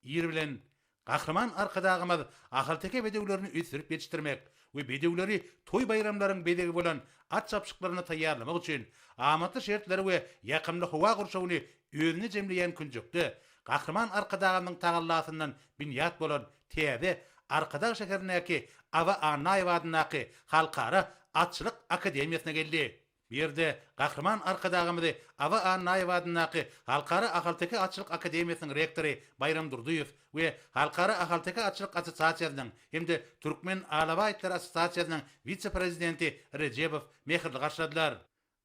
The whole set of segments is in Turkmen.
ýer bilen gahryman arkadagymyz ahal-teke bedeglerini üsürip yetiştirmek we bedegleri toy bayramlaryň bedegi bolan at çapşyklaryny taýýarlamak üçin amatly şertleri we ýakymly howa gurşawyny özüne jemleýän künjükde gahryman arkadagymyň tagallasyndan binýat bolan täze Arkadag şäherindäki Awa Anaýew adynaky halkara atçylyk akademiýasyna geldi. Bir yerde gahryman arkadagymyzy Awa Anaýew adynaky halkara ahal-teke atçylyk akademiýasynyň rektory Bayram Durduýew we halkara ahal-teke atçylyk assosiasiýasynyň hemde Türkmen Alawa aýtlar assosiasiýasynyň vitse-prezidenti Rejebow mehirli garşyladylar.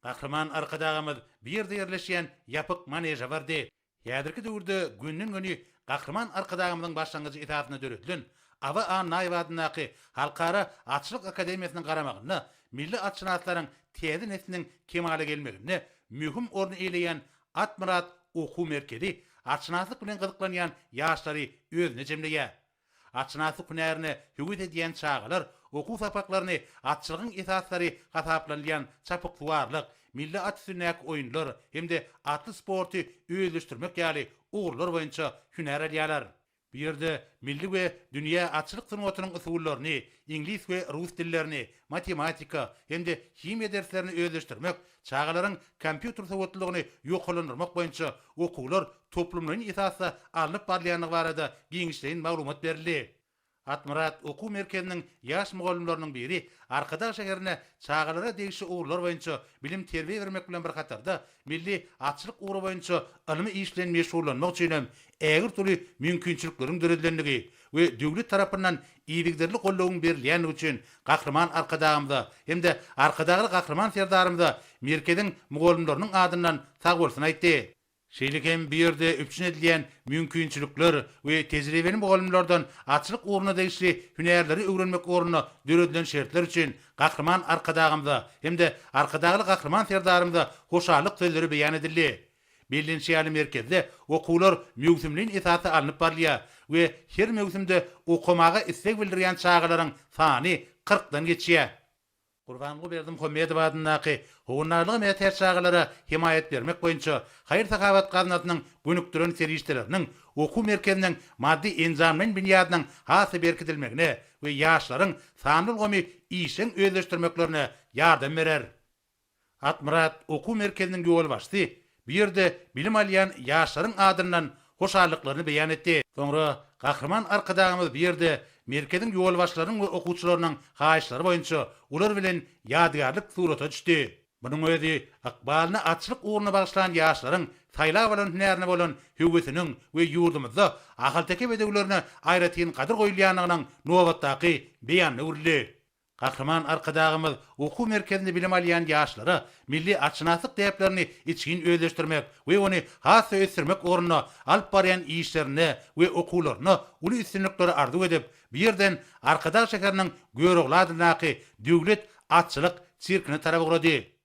Gahryman arkadagymyz bir yerde ýerleşýän ýapyk maneja bardy. Ýadyrky döwürde günnün güni gahryman arkadagymyzyň başlangyjy etatyna döretlen Awa Anaýew adynaky halkara atçylyk akademiýasynyň garamagyny milli atçylaryň täze nesliniň kemale gelmegini mühim orny eýleýän Atmurat okuw merkezi atçylyk bilen gyzyklanýan ýaşlary özüne jemleýär. Atçylyk hünerini hügüt edýän çağalar okuw sapaklaryny atçylygyň esaslary hasaplanýan çapyklarlyk milli at sünnek oýunlar hemde atly sporty öýleşdirmek ýaly uğurlar boýunça hüner edýärler. Bir yerde milli we dünýä atçylyk sanatynyň usullaryny, ingliz we rus dillerini, matematika hemde himiýa derslerini öýleşdirmek, çağalaryň kompýuter sowatlygyny ýokalandyrmak boýunça okuwlar toplumlaryň esasy alınıp barýanyny barada giňişleýin maglumat berildi. Atmurat okuw merkeziniň ýaş mugallimlerining biri Arkadag şäherine çağalara degişi uğurlar boýunça bilim terbiýe bermek bilen bir hatarda milli atçylyk uğuru boýunça ilmi işlen meşgullanmak üçin ägir türlü mümkinçilikleriň döredilendigi we döwlet tarapyndan iýigderli gollawyň berilýän üçin gahryman arkadagymyza hemde arkadagy gahryman serdarymyza merkeziň mugallimlerining adyndan sag bolsun aýtdy. Şeýlik hem bir ýerde üpçün edilýän mümkinçilikler we tejribeli mugallimlerden atçylyk uğruna degişli hünerleri öwrenmek uğruna döredilen şertler üçin gahryman arkadagymyza hemde arkadagy gahryman serdarymyza hoşarlyk sözleri beýan edildi. Bilinçli merkezde okuwlar mögsümliň esasy alınıp barýar we her mögsümde okumaga istek bildirýän çağalaryň sany 40dan geçýär. Gurbanly berdim Homedow adynaky howunarlygy meýter çağalara himayet bermek boýunça haýır sahawat gaznatynyň bönükdiren serişleriniň okuw merkeziniň maddi enzamyň binýadynyň hasy berkitilmegine we ýaşlaryň sanly gomy işin özleşdirmeklerine ýardam berer. Atmurat okuw merkeziniň ýol başdy. Bir yerde bilim alýan ýaşlaryň adyndan hoşarlyklaryny beýan etdi. Soňra gahryman arkadagymyz bir yerde merkeziň ýol başlaryň we okuwçylarynyň haýyşlary boýunça ular bilen ýadgarlyk surata düşdi. Munyň özi akbalyny atçylyk uğruna bagşlanan ýaşlaryň saýlap bolan hünerini bolan hüwgetiniň we ýurdumyzda ahal-teke bedeglerini aýratyn gadyr goýulýanynyň nowatdaky beýanyny urildi. Gahryman arkadagymyz okuw merkezinde bilim alýan ýaşlara milli atçylyk täplerini içgin özleşdirmek we ony hasy ösürmek uğruna alyp barýan işlerini we okuwlaryny uly üstünlikleri arzu edip bir ýerden Arkadag şäheriniň Görogly adynaky döwlet atçylyk sirkine tarap gurady.